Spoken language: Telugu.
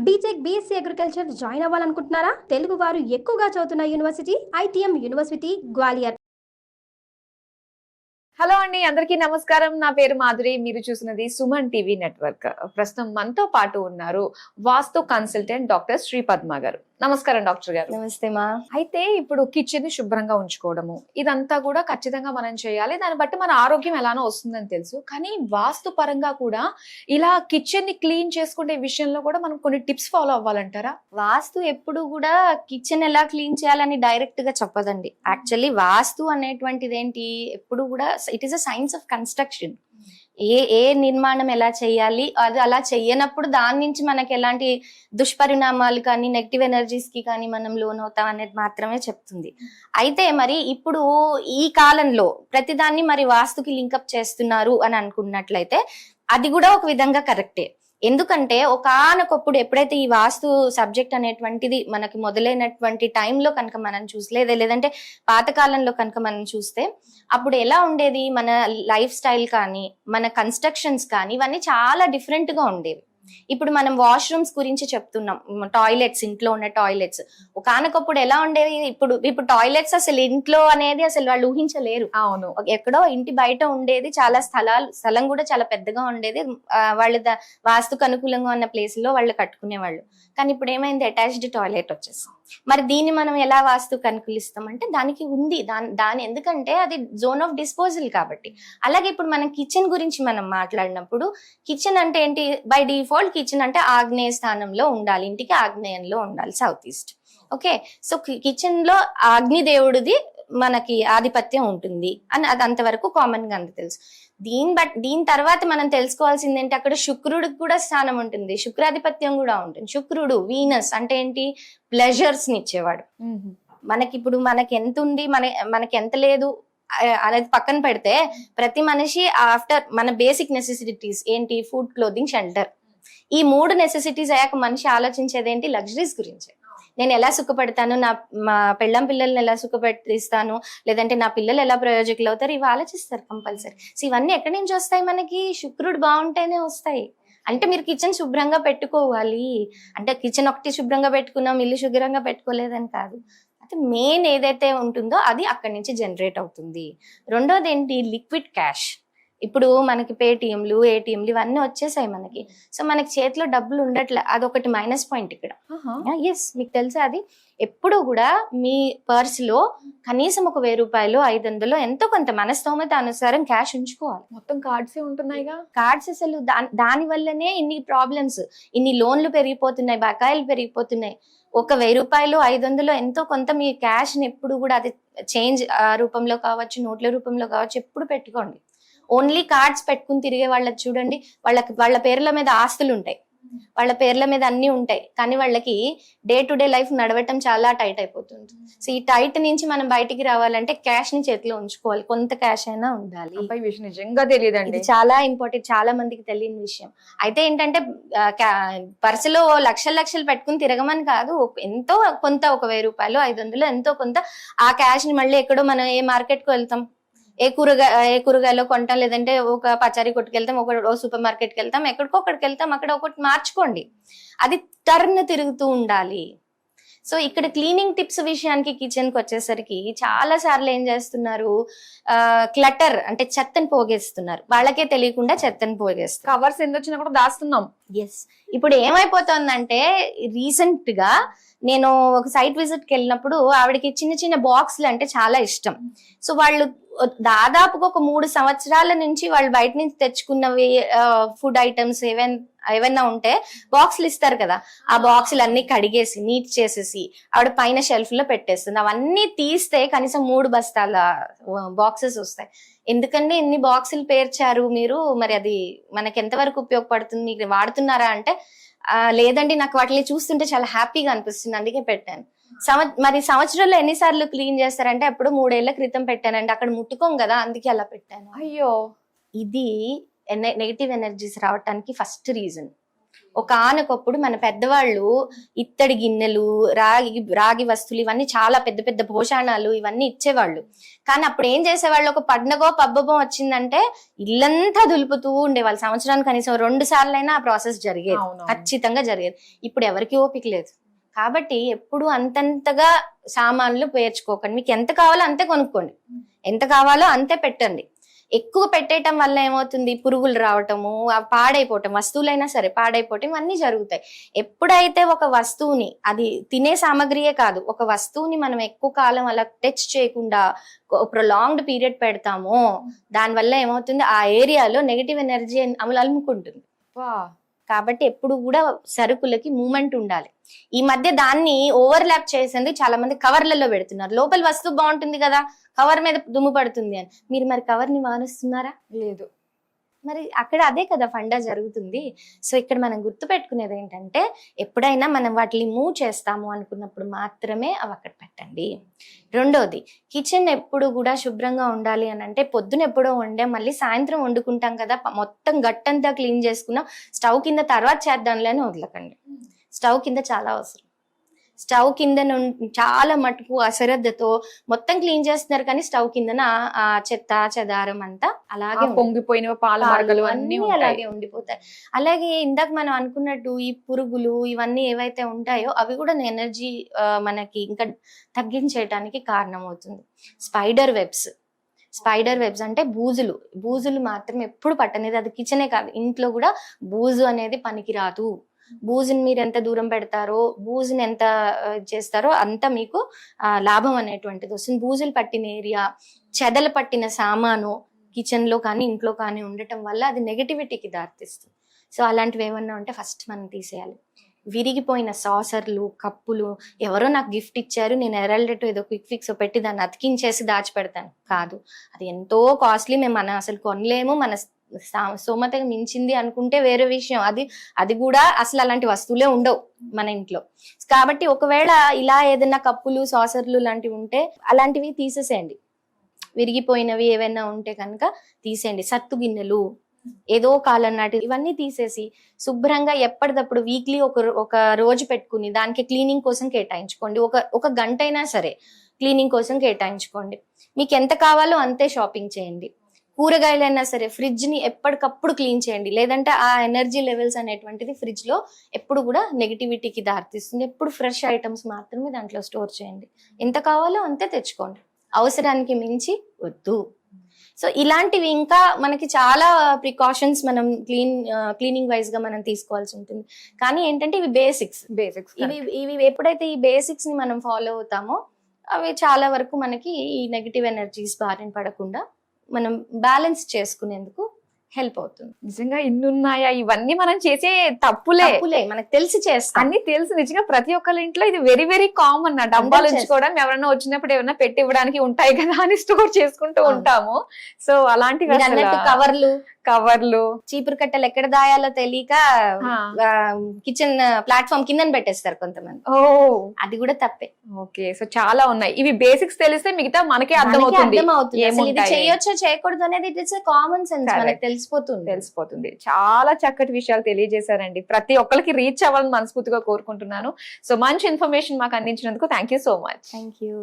బీటెక్ బీఎస్సీ అగ్రికల్చర్ జాయిన్ అవ్వాలనుకుంటున్నారా? తెలుగు వారు ఎక్కువగా చదువుతున్న university ITM university Gwalior. Hello అండి, అందరికీ నమస్కారం. నా పేరు మాధురి. మీరు చూసినది సుమన్ టీవీ నెట్వర్క్. ప్రస్తుతం మనతో పాటు ఉన్నారు వాస్తు కన్సల్టెంట్ డాక్టర్ శ్రీ పద్మ గారు. నమస్కారం డాక్టర్ గారు. నమస్తే మా. అయితే ఇప్పుడు కిచెన్ ని శుభ్రంగా ఉంచుకోవడము ఇదంతా కూడా ఖచ్చితంగా మనం చేయాలి. దాన్ని బట్టి మన ఆరోగ్యం ఎలానో వస్తుందని తెలుసు. కానీ వాస్తు పరంగా కూడా ఇలా కిచెన్ ని క్లీన్ చేసుకునే విషయంలో కూడా మనం కొన్ని టిప్స్ ఫాలో అవ్వాలంటారా? వాస్తు ఎప్పుడు కూడా కిచెన్ ఎలా క్లీన్ చేయాలని డైరెక్ట్ గా చెప్పదండి. యాక్చువల్లీ వాస్తు అనేటువంటిది ఏంటి, ఎప్పుడు కూడా it is a science of construction. ఏ నిర్మాణం ఎలా చేయాలి, అది అలా చెయ్యనప్పుడు దాని నుంచి మనకి ఎలాంటి దుష్పరిణామాలు కానీ నెగిటివ్ ఎనర్జీస్ కి కానీ మనం లోన్ అవుతాం అనేది మాత్రమే చెప్తుంది. అయితే మరి ఇప్పుడు ఈ కాలంలో ప్రతిదాన్ని మరి వాస్తుకి లింకప్ చేస్తున్నారు అని అనుకున్నట్లయితే అది కూడా ఒక విధంగా కరెక్టే. ఎందుకంటే ఒకానొకప్పుడు ఎప్పుడైతే ఈ వాస్తు సబ్జెక్ట్ అనేటువంటిది మనకి మొదలైనటువంటి టైంలో కనుక మనం చూసలేదే, లేదంటే పాతకాలంలో కనుక మనం చూస్తే అప్పుడు ఎలా ఉండేది, మన లైఫ్ స్టైల్ కానీ మన కన్స్ట్రక్షన్స్ కానీ ఇవన్నీ చాలా డిఫరెంట్ గా ఉండేవి. ఇప్పుడు మనం వాష్రూమ్స్ గురించి చెప్తున్నాం, టాయిలెట్స్, ఇంట్లో ఉన్న టాయిలెట్స్. ఒకనొకప్పుడు ఎలా ఉండేది, ఇప్పుడు టాయిలెట్స్ అసలు ఇంట్లో అనేది అసలు వాళ్ళు ఊహించలేరు. అవును, ఎక్కడో ఇంటి బయట ఉండేది, చాలా స్థలం కూడా చాలా పెద్దగా ఉండేది. వాళ్ళ వాస్తుకు అనుకూలంగా ఉన్న ప్లేస్ లో వాళ్ళు కట్టుకునేవాళ్ళు. కానీ ఇప్పుడు ఏమైంది, అటాచ్డ్ టాయిలెట్ వచ్చేసింది. మరి దీన్ని మనం ఎలా వాస్తుకు అనుకూలిస్తాం అంటే దానికి ఉంది దాని ఎందుకంటే అది జోన్ ఆఫ్ డిస్పోజల్ కాబట్టి. అలాగే ఇప్పుడు మనం కిచెన్ గురించి మనం మాట్లాడినప్పుడు కిచెన్ అంటే ఏంటి, బై డిఫాల్ట్ కిచెన్ అంటే ఆగ్నేయ స్థానంలో ఉండాలి, ఇంటికి ఆగ్నేయంలో ఉండాలి, south east. Okay, so kitchen లో అగ్నిదేవుడిది మనకి ఆధిపత్యం ఉంటుంది అని అది అంతవరకు కామన్ గా అంత తెలుసు. దీని తర్వాత మనం తెలుసుకోవాల్సింది ఏంటి, అక్కడ శుక్రుడికి కూడా స్థానం ఉంటుంది, శుక్రాధిపత్యం కూడా ఉంటుంది. శుక్రుడు వీనస్ అంటే ఏంటి, ప్లెజర్స్ ని ఇచ్చేవాడు. మనకిప్పుడు మనకి ఎంత ఉంది, మనకి ఎంత లేదు అనేది పక్కన పెడితే ప్రతి మనిషి ఆఫ్టర్ మన బేసిక్ నెసెసిటీస్ ఏంటి, ఫుడ్, క్లోదింగ్, షెల్టర్, ఈ 3 నెసెసిటీస్ అయ్యాక మనిషి ఆలోచించేది ఏంటి, లగ్జరీస్ గురించి. నేను ఎలా సుఖపడతాను, మా పెళ్ళం పిల్లల్ని ఎలా సుఖపెట్టిస్తాను, లేదంటే నా పిల్లలు ఎలా ప్రయోజకులు అవుతారు, ఇవి ఆలోచిస్తారు కంపల్సరీ. సో ఇవన్నీ ఎక్కడి నుంచి వస్తాయి, మనకి శుక్రుడు బాగుంటేనే వస్తాయి. అంటే మీరు కిచెన్ శుభ్రంగా పెట్టుకోవాలి అంటే కిచెన్ ఒకటి శుభ్రంగా పెట్టుకున్నాం, ఇల్లు శుభ్రంగా పెట్టుకోలేదని కాదు. అయితే మెయిన్ ఏదైతే ఉంటుందో అది అక్కడి నుంచి జనరేట్ అవుతుంది. రెండోది ఏంటి, లిక్విడ్ క్యాష్. ఇప్పుడు మనకి పేటిఎంలు, ఏటీఎంలు ఇవన్నీ వచ్చేసాయి మనకి. సో మనకి చేతిలో డబ్బులు ఉండట్లే, అదొకటి మైనస్ పాయింట్ ఇక్కడ. ఎస్, మీకు తెలుసా, అది ఎప్పుడు కూడా మీ పర్స్ లో కనీసం ఒక 1000 రూపాయలు, 500 ఎంతో కొంత మన స్తోమత అనుసారం క్యాష్ ఉంచుకోవాలి. మొత్తం కార్డ్స్ ఉంటున్నాయిగా. కార్డ్స్ అసలు దాని వల్లనే ఇన్ని ప్రాబ్లమ్స్, ఇన్ని లోన్లు పెరిగిపోతున్నాయి, బకాయిలు పెరిగిపోతున్నాయి. ఒక 1000 రూపాయలు, 500 ఎంతో కొంత మీ క్యాష్ ని ఎప్పుడు కూడా, అది చేంజ్ రూపంలో కావచ్చు, నోట్ల రూపంలో కావచ్చు, ఎప్పుడు పెట్టుకోండి. ఓన్లీ కార్డ్స్ పెట్టుకుని తిరిగే వాళ్ళకి చూడండి, వాళ్ళ పేర్ల మీద ఆస్తులు ఉంటాయి, వాళ్ళ పేర్ల మీద అన్ని ఉంటాయి, కానీ వాళ్ళకి డే టు డే లైఫ్ నడవటం చాలా టైట్ అయిపోతుంది. సో ఈ టైట్ నుంచి మనం బయటికి రావాలంటే క్యాష్ ని చేతిలో ఉంచుకోవాలి, కొంత క్యాష్ అయినా ఉండాలి. నిజంగా తెలియదండి, ఇది చాలా ఇంపార్టెంట్, చాలా మందికి తెలియని విషయం. అయితే ఏంటంటే పర్సులో లక్షలు పెట్టుకుని తిరగమని కాదు, ఎంతో కొంత ఒక 1000 రూపాయలు, 500 ఎంతో కొంత ఆ క్యాష్ ని మళ్ళీ ఎక్కడో మనం ఏ మార్కెట్ కు వెళ్తాం, ఏ కూరగాయలో కొంటాం, లేదంటే ఒక పచారీ కొట్టుకు వెళ్తాం, ఒక సూపర్ మార్కెట్కి వెళ్తాం, ఎక్కడికి వెళ్తాం, అక్కడ ఒకటి మార్చుకోండి. అది టర్న్ తిరుగుతూ ఉండాలి. సో ఇక్కడ క్లీనింగ్ టిప్స్ విషయానికి, కిచెన్ కి వచ్చేసరికి చాలా సార్లు ఏం చేస్తున్నారు, క్లటర్ అంటే చెత్తని పోగేస్తున్నారు, వాళ్ళకే తెలియకుండా చెత్తని పోగేస్తారు. కవర్స్ ఎంత వచ్చినా కూడా దాస్తున్నాం. ఎస్, ఇప్పుడు ఏమైపోతుందంటే రీసెంట్ గా నేను ఒక సైట్ విజిట్ కి వెళ్ళినప్పుడు ఆవిడకి చిన్న చిన్న బాక్స్లు అంటే చాలా ఇష్టం. సో వాళ్ళు దాదాపుగా ఒక 3 సంవత్సరాల నుంచి వాళ్ళు బయట నుంచి తెచ్చుకున్నవి ఫుడ్ ఐటమ్స్ ఏవైనా ఉంటే బాక్సులు ఇస్తారు కదా, ఆ బాక్సులు అన్ని కడిగేసి నీట్ చేసేసి ఆవిడ పైన షెల్ఫ్ లో పెట్టేస్తుంది. అవన్నీ తీస్తే కనీసం 3 బస్తాల బాక్సెస్ వస్తాయి. ఎందుకంటే ఇన్ని బాక్సులు పేర్చారు మీరు, మరి అది మనకి ఎంతవరకు ఉపయోగపడుతుంది, మీకు వాడుతున్నారా అంటే లేదండి, నాకు వాటిని చూస్తుంటే చాలా హ్యాపీగా అనిపిస్తుంది, అందుకే పెట్టాను. మరి సంవత్సరంలో ఎన్నిసార్లు క్లీన్ చేస్తారంటే అప్పుడు 3 ఏళ్ల క్రితం పెట్టానండి, అక్కడ ముట్టుకోం కదా, అందుకే అలా పెట్టాను. అయ్యో, ఇది నెగిటివ్ ఎనర్జీస్ రావటానికి ఫస్ట్ రీజన్. ఒకనొకప్పుడు మన పెద్దవాళ్ళు ఇత్తడి గిన్నెలు, రాగి వస్తువులు, ఇవన్నీ చాలా పెద్ద పెద్ద భోషాణాలు ఇవన్నీ ఇచ్చేవాళ్ళు. కానీ అప్పుడు ఏం చేసేవాళ్ళు, ఒక పండగో పబ్బమో వచ్చిందంటే ఇల్లంతా దులుపుతూ ఉండేవాళ్ళు. సంవత్సరానికి కనీసం 2 సార్లైనా ఆ ప్రాసెస్ జరిగేది, ఖచ్చితంగా జరిగేది. ఇప్పుడు ఎవరికి ఓపిక లేదు. కాబట్టి ఎప్పుడు అంతంతగా సామాన్లు పేర్చుకోకండి. మీకు ఎంత కావాలో అంతే కొనుక్కోండి, ఎంత కావాలో అంతే పెట్టండి. ఎక్కువ పెట్టేయటం వల్ల ఏమవుతుంది, పురుగులు రావటము, పాడైపోవటం, వస్తువులైనా సరే పాడైపోవటం, ఇవన్నీ జరుగుతాయి. ఎప్పుడైతే ఒక వస్తువుని, అది తినే సామాగ్రియే కాదు, ఒక వస్తువుని మనం ఎక్కువ కాలం అలా టచ్ చేయకుండా ప్రొలాంగ్డ్ పీరియడ్ పెడతామో, దానివల్ల ఏమవుతుంది, ఆ ఏరియాలో నెగిటివ్ ఎనర్జీ అలుముకుంటుంది. కాబట్టి ఎప్పుడు కూడా సరుకులకి మూమెంట్ ఉండాలి. ఈ మధ్య దాన్ని ఓవర్లాప్ చేసేందుకు చాలా మంది కవర్లలో పెడుతున్నారు. లోపల వస్తువు బాగుంటుంది కదా, కవర్ మీద దుమ్ము పడుతుంది అని. మీరు మరి కవర్ ని మారుస్తున్నారా? లేదు. మరి అక్కడ అదే కదా ఫండా జరుగుతుంది. సో ఇక్కడ మనం గుర్తు పెట్టుకునేది ఏంటంటే, ఎప్పుడైనా మనం వాటిని మూవ్ చేస్తాము అనుకున్నప్పుడు మాత్రమే అవి అక్కడ పెట్టండి. రెండోది, కిచెన్ ఎప్పుడు కూడా శుభ్రంగా ఉండాలి అని అంటే, పొద్దున ఎప్పుడో వండే మళ్ళీ సాయంత్రం వండుకుంటాం కదా, మొత్తం గట్టంతా క్లీన్ చేసుకున్నాం, స్టవ్ కింద తర్వాత చేద్దాంలే అని వదలకండి. స్టవ్ కింద చాలా అవసరం. స్టవ్ కింద చాలా మటుకు అశ్రద్ధతో మొత్తం క్లీన్ చేస్తున్నారు, కానీ స్టవ్ కిందన ఆ చెత్త చెదారం అంతా అలాగే పొంగిపోయిన పాల మరకలు అన్ని అలాగే ఉండిపోతాయి. అలాగే ఇందాక మనం అనుకున్నట్టు ఈ పురుగులు ఇవన్నీ ఏవైతే ఉంటాయో అవి కూడా ఎనర్జీ మనకి ఇంకా తగ్గించేయటానికి కారణమవుతుంది. స్పైడర్ వెబ్స్ అంటే బూజులు మాత్రం ఎప్పుడు పట్టనేది. అది కిచెనే కాదు, ఇంట్లో కూడా బూజు అనేది పనికిరాదు. బూజుని మీరు ఎంత దూరం పెడతారో, బూజుని ఎంత చేస్తారో అంత మీకు లాభం అనేటువంటిది వస్తుంది. బూజులు పట్టిన ఏరియా, చెదలు పట్టిన సామాను కిచెన్ లో కానీ ఇంట్లో కానీ ఉండటం వల్ల అది నెగటివిటీకి దారితీస్తుంది. సో అలాంటివి ఏమన్నా ఉంటే ఫస్ట్ మనం తీసేయాలి. విరిగిపోయిన సాసర్లు, కప్పులు, ఎవరో నాకు గిఫ్ట్ ఇచ్చారు, నేను ఎరల్డెట్ ఏదో క్విక్ ఫిక్స్ పెట్టి దాన్ని అతికించేసి దాచిపెడతాను కాదు. అది ఎంతో కాస్ట్లీ, మనం అసలు కొనలేము, మన స్తోమతగా మించింది అనుకుంటే వేరే విషయం. అది కూడా అసలు అలాంటి వస్తువులే ఉండవు మన ఇంట్లో. కాబట్టి ఒకవేళ ఇలా ఏదైనా కప్పులు, సాసర్లు లాంటివి ఉంటే అలాంటివి తీసేసేయండి. విరిగిపోయినవి ఏవైనా ఉంటే కనుక తీసేయండి. సత్తు గిన్నెలు, ఏదో కాలం నాటి ఇవన్నీ తీసేసి శుభ్రంగా ఎప్పటికప్పుడు వీక్లీ ఒక రోజు పెట్టుకుని దానికి క్లీనింగ్ కోసం కేటాయించుకోండి. ఒక గంట అయినా సరే క్లీనింగ్ కోసం కేటాయించుకోండి. మీకు ఎంత కావాలో అంతే షాపింగ్ చేయండి. కూరగాయలైనా సరే ఫ్రిడ్జ్ ని ఎప్పటికప్పుడు క్లీన్ చేయండి, లేదంటే ఆ ఎనర్జీ లెవెల్స్ అనేటువంటిది ఫ్రిడ్జ్ లో ఎప్పుడు కూడా నెగిటివిటీకి దారితీస్తుంది. ఎప్పుడు ఫ్రెష్ ఐటమ్స్ మాత్రమే దాంట్లో స్టోర్ చేయండి. ఎంత కావాలో అంతే తెచ్చుకోండి, అవసరానికి మించి వద్దు. సో ఇలాంటివి ఇంకా మనకి చాలా ప్రికాషన్స్ మనం క్లీనింగ్ వైజ్ గా మనం తీసుకోవాల్సి ఉంటుంది. కానీ ఏంటంటే ఇవి బేసిక్స్. ఇవి ఎప్పుడైతే ఈ బేసిక్స్ ని మనం ఫాలో అవుతామో అవి చాలా వరకు మనకి ఈ నెగిటివ్ ఎనర్జీస్ బారిన పడకుండా మనం బ్యాలెన్స్ చేసుకునేందుకు హెల్ప్ అవుతుంది. నిజంగా ఇన్ని ఉన్నాయా? ఇవన్నీ మనం చేసే తప్పులే, మనకు తెలిసి చేస్తాం, అన్ని తెలుసు. నిజంగా ప్రతి ఒక్కరి ఇంట్లో ఇది వెరీ వెరీ కామన్. డబ్బాలు ఉంచుకోవడం, ఎవరైనా వచ్చినప్పుడు ఏమైనా పెట్టి ఇవ్వడానికి ఉంటాయి కదా అని స్టోర్ చేసుకుంటూ ఉంటాము. సో అలాంటివి కవర్లు, చీపురు కట్టలు ఎక్కడ దాయాలో తెలియక కిచెన్ ప్లాట్ఫామ్ కింద పెట్టేస్తారు కొంతమంది. అది కూడా తప్పే. ఓకే, సో చాలా ఉన్నాయి. ఇవి బేసిక్స్ తెలిస్తే మిగతా మనకే అర్థమవుతుంది. ఇది చేయొచ్చో చేయకూడదు అనేది ఇట్ ఇస్ కామన్ సెన్స్, మనకి తెలిసిపోతుంది. చాలా చక్కటి విషయాలు తెలియజేశారండి. ప్రతి ఒక్కరికి రీచ్ అవ్వాలని మనస్ఫూర్తిగా కోరుకుంటున్నాను. సో మంచి ఇన్ఫర్మేషన్ మాకు అందించినందుకు thank you so much. Thank you.